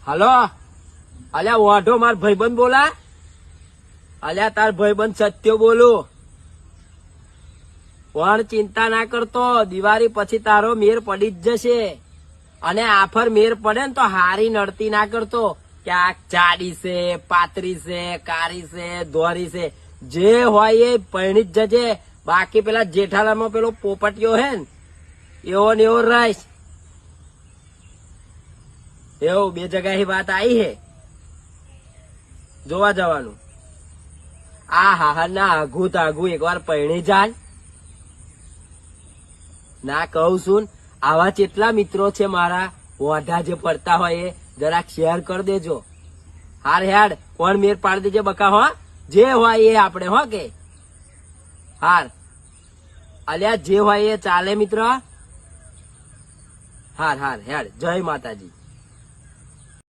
Hello અલ્યા વાઢો માર ભાઈબંધ બોલા. અલ્યા તાર ભાઈબંધ સત્યો બોલું. પણ ચિંતા ના કરતો, દિવાળી પછી તારો મેર પડી જ જશે. અને આફર મેર પડે ને તો હારી નડતી ના કરતો કે આ જાડી છે, પાતરી છે, કારી છે, ધોરી છે, જે હોય એ પરણી જ જજે. બાકી પેલા જેઠાલાલમાં પેલો પોપટિયો હે ને એવો ને એવો રહીશ. એવું બે જગ્યાએ વાત આવી હે જોવા જવાનું. આ હા ના આઘું તો આઘું એક વાર પરણી જાય ના કહું છું. આવા કેટલા મિત્રો છે મારા ઓઢા જે પડતા હોય એ જરાક શેર કરી દેજો. હાર હેડ કોણ મેર પાડી દેજે બકા. હો જે હોય એ આપણે હો કે હાર અલ્યા જે હોય એ ચાલે મિત્ર. હાર હાર હેડ જય માતાજી.